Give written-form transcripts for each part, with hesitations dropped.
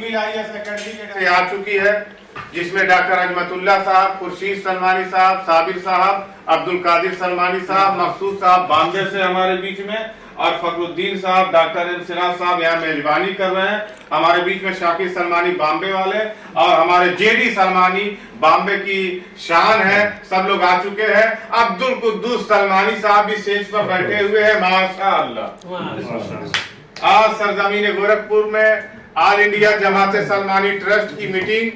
Civil IAS academy के आ चुकी है, जिसमें डॉक्टर अजमतुल्ला साहब, खुर्शीद सलमानी साहब, साबिर साहब, अब्दुल कादिर सलमानी साहब, मकसूद साहब बॉम्बे से हमारे बीच में, और फखरुद्दीन साहब, डॉक्टर एम सिराज साहब यहाँ मेजबानी कर रहे हैं हमारे बीच में। शाकिर सलमानी बॉम्बे वाले और हमारे JD सलमानी बॉम्बे की शान है, सब लोग आ चुके हैं। अब्दुल कुद्दूस सलमानी साहब भी स्टेज पर बैठे हुए हैं, माशाअल्लाह। आज सरजमीन गोरखपुर में all India Jamate Salmani trust की meeting,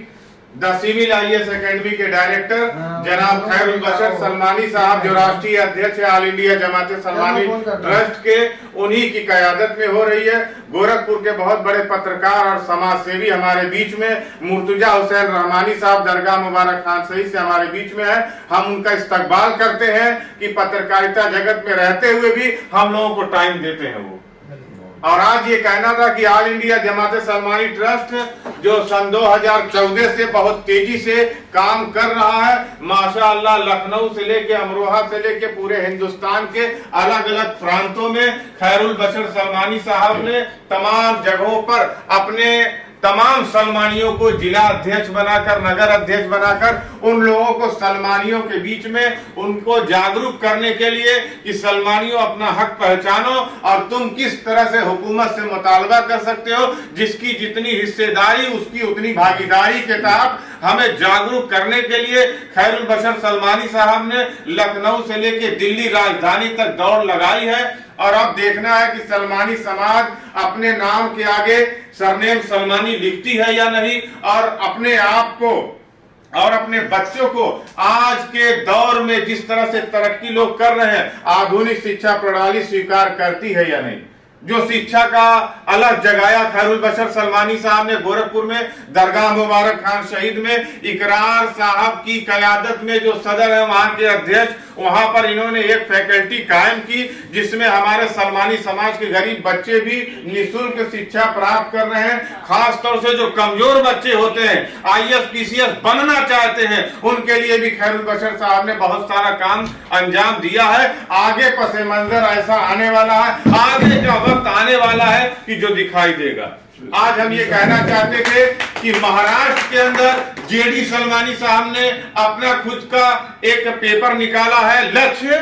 the civil IAS academy के डायरेक्टर जनाब खैरुल बशर सलमानी साहब, जो राष्ट्रीय अध्यक्ष है all India Jamate Salmani trust के, उन्हीं की क़यादत में हो रही है। गोरखपुर के बहुत बड़े पत्रकार और समाज सेवी हमारे बीच में, मुर्तजा हुसैन रहमानी साहब दरगाह मुबारक खान सही से हमारे बीच में है। हम उनका इस्तकबाल करते हैं कि पत्रकारिता जगत में रहते हुए भी हम लोगों को टाइम देते हैं वो। और आज ये कहना था कि all India Jamate Salmani trust जो सन 2014 से बहुत तेजी से काम कर रहा है, माशाअल्लाह, लखनऊ से लेके अमरोहा से लेके पूरे हिंदुस्तान के अलग अलग प्रांतों में खैरुल बशर सलमानी साहब ने तमाम जगहों पर अपने तमाम सलमानियों को जिला अध्यक्ष बनाकर, नगर अध्यक्ष बनाकर, उन लोगों को सलमानियों के बीच में उनको जागरूक करने के लिए कि सलमानियों अपना हक पहचानो और तुम किस तरह से हुकूमत से मुतालबा कर सकते हो, जिसकी जितनी हिस्सेदारी उसकी उतनी भागीदारी के तहत हमें जागरूक करने के लिए खैरुल बशर सलमानी साहब ने लखनऊ से लेकर दिल्ली राजधानी तक दौड़ लगाई है। और अब देखना है कि सलमानी समाज अपने नाम के आगे सरनेम सलमानी लिखती है या नहीं, और अपने आप को और अपने बच्चों को आज के दौर में जिस तरह से तरक्की लोग कर रहे हैं, आधुनिक शिक्षा प्रणाली स्वीकार करती है या नहीं। जो शिक्षा का अलग जगाया खैरुल बशर सलमानी साहब ने गोरखपुर में दरगाह मुबारक खान शहीद में, इकरार साहब की क़यादत में जो सदर है वहां के अध्यक्ष, वहां पर इन्होंने एक फैकल्टी कायम की जिसमें हमारे सलमानी समाज के गरीब बच्चे भी निःशुल्क शिक्षा प्राप्त कर रहे हैं। खास तौर से जो कमजोर बच्चे होते हैं, IAS PCS बनना चाहते हैं, उनके लिए भी खैरुल बशर साहब ने बहुत सारा काम अंजाम दिया है। आगे पसे मंजर ऐसा आने वाला है, आगे का वक्त आने वाला है कि जो दिखाई देगा। आज हम ये कहना चाहते थे कि महाराष्ट्र के अंदर JD सलमानी साहब ने अपना खुद का एक पेपर निकाला है, लक्ष्य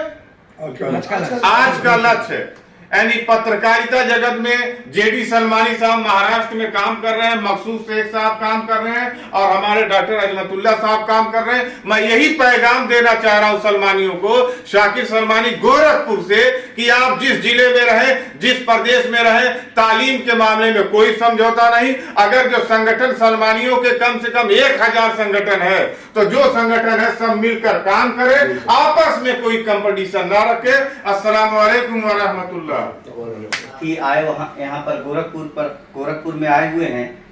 आज का लक्ष्य, यानी पत्रकारिता जगत में JD सलमानी साहब महाराष्ट्र में काम कर रहे हैं, मकसूद शेख साहब काम कर रहे हैं और हमारे डॉक्टर अजमतुल्ला साहब काम कर रहे हैं। मैं यही पैगाम देना चाह रहा हूं सलमानियों को, शाकिर सलमानी गोरखपुर से, कि आप जिस जिले में रहे, जिस प्रदेश में रहे, तालीम के मामले में कोई समझौता नहीं। अगर जो संगठन सलमानियों के कम से कम 1000 संगठन है, तो जो संगठन है सब मिलकर काम करे, आपस में कोई कंपटीशन ना रखे। अस्सलाम वालेकुम व रहमतुल्लाह। कि आए वहां यहाँ पर गोरखपुर में आए हुए हैं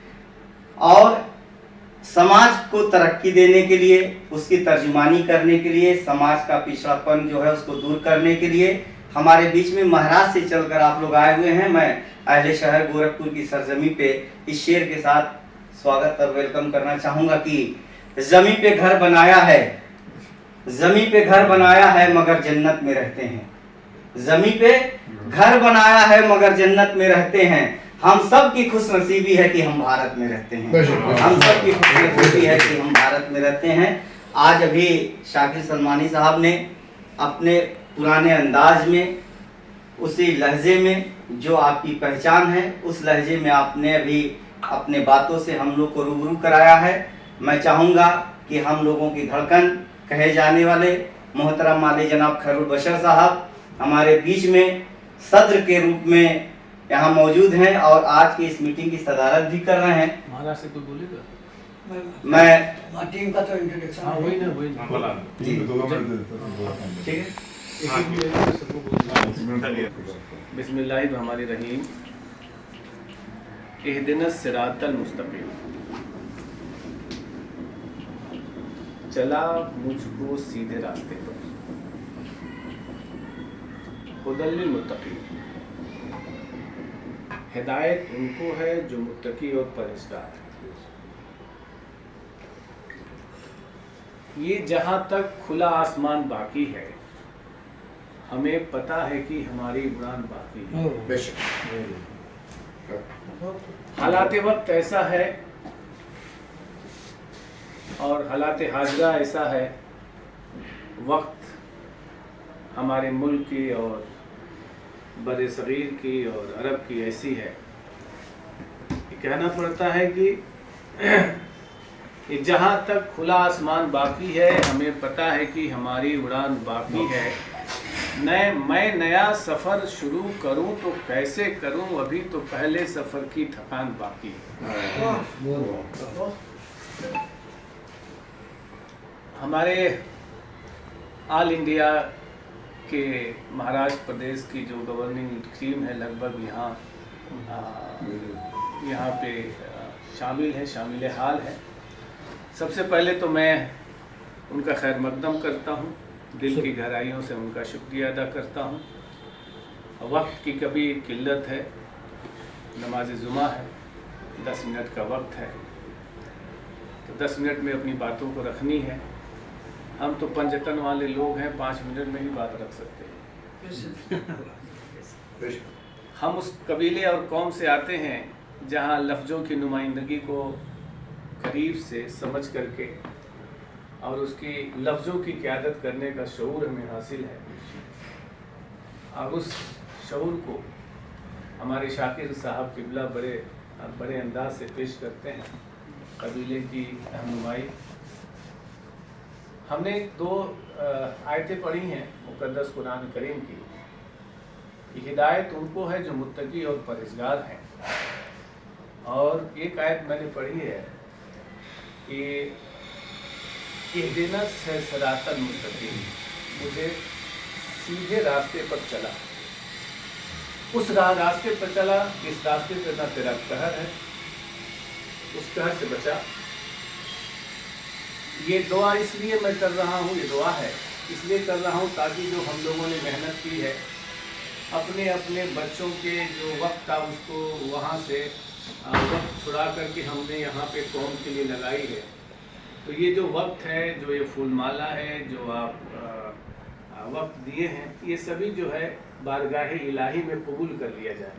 और समाज को तरक्की देने के लिए, उसकी तर्जुमानी करने के लिए, समाज का पिछड़ापन जो है उसको दूर करने के लिए हमारे बीच में महाराष्ट्र से चलकर आप लोग आए हुए हैं। मैं अहले शहर गोरखपुर की सरजमी पे इस शेर के साथ स्वागत और वेलकम करना चाहूंगा कि जमी पे घर बनाया है, जमी पे घर बनाया है मगर जन्नत में रहते हैं। जमी पे घर बनाया है मगर जन्नत में रहते हैं। हम सब की खुशनसीबी है कि हम भारत में रहते हैं। हम सब की खुशनसीबी है कि हम भारत में रहते हैं। आज अभी शाकिर सलमानी साहब ने अपने पुराने अंदाज में, उसी लहजे में जो आपकी पहचान है, उस लहजे में आपने अभी अपने बातों से हम लोग को रूबरू कराया है। मैं चाहूँगा कि हम लोगों की धड़कन कहे जाने वाले मोहतरम माली जनाब खैरुल बशर साहब हमारे बीच में सदर के रूप में यहाँ मौजूद हैं और आज की इस मीटिंग की सदारत भी कर रहे हैं। महाराष्ट्र से कोई बोलेगा? मैं टीम का तो इंट्रोडक्शन वही ना जी ठीक है। बिस्मिल्लाहिर्रहमानिर्रहीम। इहदिनस सिरातल मुस्तकीम, चला मुझको सीधे रास्ते पर, हुदल लिल मुत्तकीन। हिदायत उनको है जो मुत्तकी और परहेज़गार है। ये जहाँ तक खुला आसमान बाकी है, हमें पता है कि हमारी उड़ान बाकी है। हालात वक्त ऐसा है और हालात हाजरा ऐसा है, वक्त हमारे मुल्क की और बड़े सगीर की और अरब की ऐसी है, कहना पड़ता है कि जहाँ तक खुला आसमान बाकी है, हमें पता है कि हमारी उड़ान बाकी है। मैं नया सफ़र शुरू करूं तो कैसे करूं, अभी तो पहले सफ़र की थकान बाकी है। हमारे ऑल इंडिया के महाराष्ट्र प्रदेश की जो गवर्निंग टीम है, लगभग यहाँ पे शामिल हाल है। सबसे पहले तो मैं उनका खैर मकदम करता हूँ, दिल की गहराइयों से उनका शुक्रिया अदा करता हूँ। वक्त की कभी किल्लत है, नमाज जुमा है, 10 मिनट का वक्त है, तो 10 मिनट में अपनी बातों को रखनी है। हम तो पंजतन वाले लोग हैं, 5 मिनट में ही बात रख सकते हैं। हम उस कबीले और कौम से आते हैं जहाँ लफ्ज़ों की नुमाइंदगी को करीब से समझ करके और उसकी लफ्ज़ों की क़यादत करने का शऊर हमें हासिल है, और उस शऊर को हमारे शाकिर साहब किबला बड़े अंदाज से पेश करते हैं। कबीले की रहनुमाई, हमने 2 आयतें पढ़ी हैं मुक़द्दस कुरान करीम की। हिदायत उनको है जो मुत्तकी और परहेज़गार हैं, और एक आयत मैंने पढ़ी है कि इहदिना सिरातल मुस्तकीम, मुझे सीधे रास्ते पर चला, उस रास्ते पर चला, इस रास्ते पर ना तेरा कहर है, उस कहर से बचा। ये दुआ इसलिए मैं कर रहा हूँ, ये दुआ है इसलिए कर रहा हूँ ताकि जो हम लोगों ने मेहनत की है, अपने बच्चों के जो वक्त था उसको वहाँ से वक्त छुड़ा करके हमने यहाँ पे कौम के लिए लगाई है, तो ये जो वक्त है, जो ये फूलमाला है, जो आप वक्त दिए हैं, ये सभी जो है बारगाह इलाही में कबूल कर लिया जाए।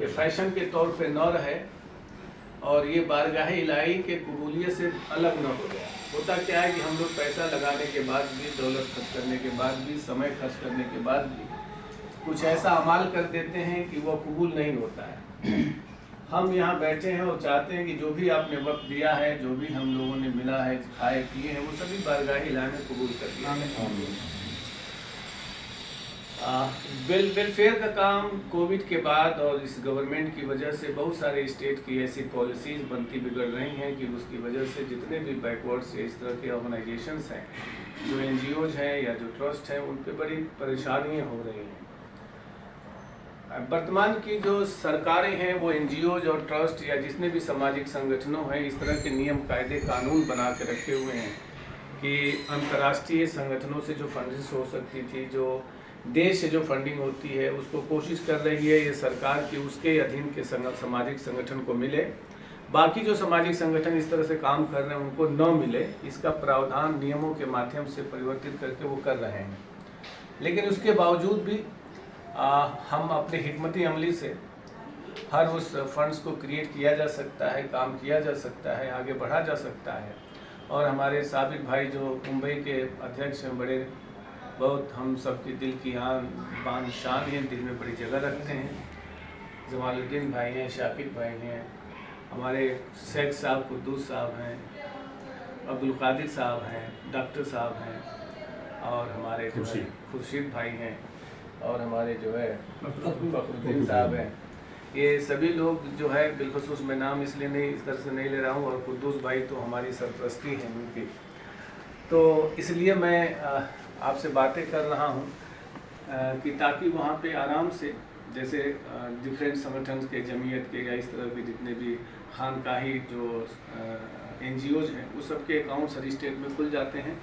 ये फैशन के तौर पे न रहे और ये बारगाह इलाही के कबूलियत से अलग न हो जाए। होता क्या है कि हम लोग पैसा लगाने के बाद भी, दौलत खर्च करने के बाद भी, समय खर्च करने के बाद भी कुछ ऐसा अमाल कर देते हैं कि वो कबूल नहीं होता है। हम यहाँ बैठे हैं और चाहते हैं कि जो भी आपने वक्त दिया है, जो भी हम लोगों ने मिला है, खाए पिए हैं, वो सभी बारगाह इलाही में कबूल कर दिया। वेलफेयर का काम कोविड के बाद और इस गवर्नमेंट की वजह से बहुत सारे स्टेट की ऐसी पॉलिसीज़ बनती बिगड़ रही हैं कि उसकी वजह से जितने भी बैकवर्ड्स या इस तरह के ऑर्गेनाइजेशंस हैं, जो NGOs हैं या जो ट्रस्ट हैं, उन पे बड़ी परेशानियां हो रही हैं। वर्तमान की जो सरकारें हैं वो NGOs और ट्रस्ट या जितने भी सामाजिक संगठनों हैं, इस तरह के नियम कायदे कानून बना के रखे हुए हैं कि अंतर्राष्ट्रीय संगठनों से जो फंडिंग हो सकती थी, जो देश से जो फंडिंग होती है, उसको कोशिश कर रही है ये सरकार की उसके अधीन के सामाजिक संगठन को मिले, बाकी जो सामाजिक संगठन इस तरह से काम कर रहे हैं उनको न मिले। इसका प्रावधान नियमों के माध्यम से परिवर्तित करके वो कर रहे हैं। लेकिन उसके बावजूद भी हम अपने हिकमती अमली से हर उस फंड्स को क्रिएट किया जा सकता है, काम किया जा सकता है, आगे बढ़ा जा सकता है। और हमारे साबिर भाई जो मुंबई के अध्यक्ष हैं, बड़े बहुत हम सबके दिल की बान शान हैं, दिल में बड़ी जगह रखते हैं। जमालुद्दीन भाई हैं, शाकिब भाई हैं, हमारे शेख साहब, कुद्दूस साहब हैं, अब्दुल कादिर साहब हैं, डॉक्टर साहब हैं, और हमारे जो है खुर्शीद भाई हैं, और हमारे जो है फखरुद्दीन साहब हैं। ये सभी लोग जो है बिलखुसूस मैं नाम इसलिए नहीं इस तरह से नहीं ले रहा हूँ, और कुद्दूस भाई तो हमारी सरपरस्ती है उनकी, तो इसलिए मैं आपसे बातें कर रहा हूँ कि ताकि वहाँ पे आराम से, जैसे डिफरेंट संगठन के, जमीयत के या इस तरह के जितने भी खानकाही जो NGOs हैं, वो सबके अकाउंट्स हर स्टेट में खुल जाते हैं,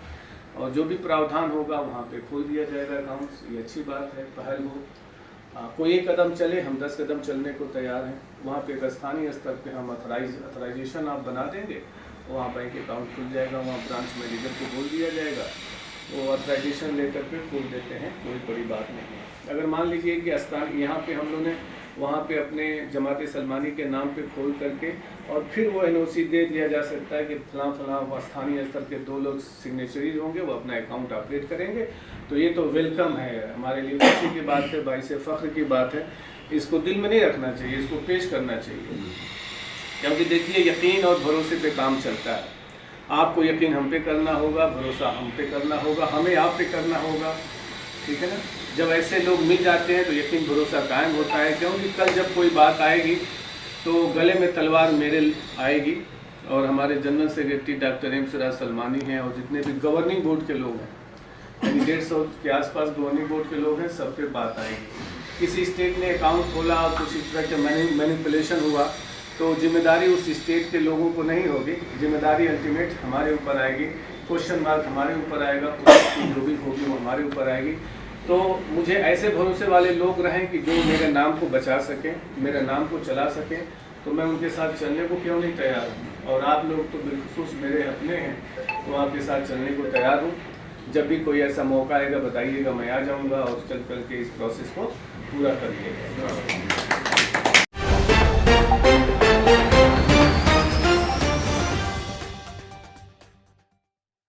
और जो भी प्रावधान होगा वहाँ पे खोल दिया जाएगा अकाउंट्स। ये अच्छी बात है, पहल हो। कोई एक कदम चले, हम 10 कदम चलने को तैयार हैं। वहाँ पे अगर स्थानीय स्तर पे हम अथराइजेशन आप बना देंगे, वहाँ बैंक अकाउंट खुल जाएगा, वहाँ ब्रांच मैनेजर को बोल दिया जाएगा, वो अथराइजेशन लेकर के खोल देते हैं, कोई बड़ी बात नहीं है। अगर मान लीजिए कि स्थान यहाँ पे हम लोगों ने वहाँ पे अपने जमात सलमानी के नाम पे खोल करके और फिर वो एनओसी दे दिया जा सकता है कि फलां फलां स्थानीय स्तर के 2 लोग सिग्नेचरीज होंगे, वो अपना अकाउंट ऑपरेट करेंगे। तो ये तो वेलकम है, हमारे लिए खुशी की बात है, बाइस फ़ख्र की बात है। इसको दिल में नहीं रखना चाहिए, इसको पेश करना चाहिए, क्योंकि देखिए यकीन और भरोसे पे काम चलता है। आपको यकीन हम पे करना होगा, भरोसा हम पे करना होगा, हमें आप पे करना होगा, ठीक है ना। जब ऐसे लोग मिल जाते हैं तो यकीन भरोसा कायम होता है, क्योंकि कल जब कोई बात आएगी तो गले में तलवार मेरे आएगी और हमारे general secretary doctor M Siraj Salmani हैं और जितने भी गवर्निंग बोर्ड के लोग हैं, यानी 150 के आसपास गवर्निंग बोर्ड के लोग हैं, सब पे बात आएगी। किसी स्टेट ने अकाउंट खोला और कुछ इस तरह के मैनिपुलेशन हुआ तो जिम्मेदारी उस स्टेट के लोगों को नहीं होगी, जिम्मेदारी अल्टीमेट हमारे ऊपर आएगी, क्वेश्चन मार्क हमारे ऊपर आएगा, जो भी होगी वो हमारे ऊपर आएगी। तो मुझे ऐसे भरोसे वाले लोग रहें कि जो मेरे नाम को बचा सकें, मेरे नाम को चला सकें, तो मैं उनके साथ चलने को क्यों नहीं तैयार हूँ। और आप लोग तो बिलखुसूस मेरे अपने हैं, तो आपके साथ चलने को तैयार हूँ। जब भी कोई ऐसा मौका आएगा बताइएगा, मैं आ जाऊँगा और चल कर के इस प्रोसेस को पूरा कर लिएगा।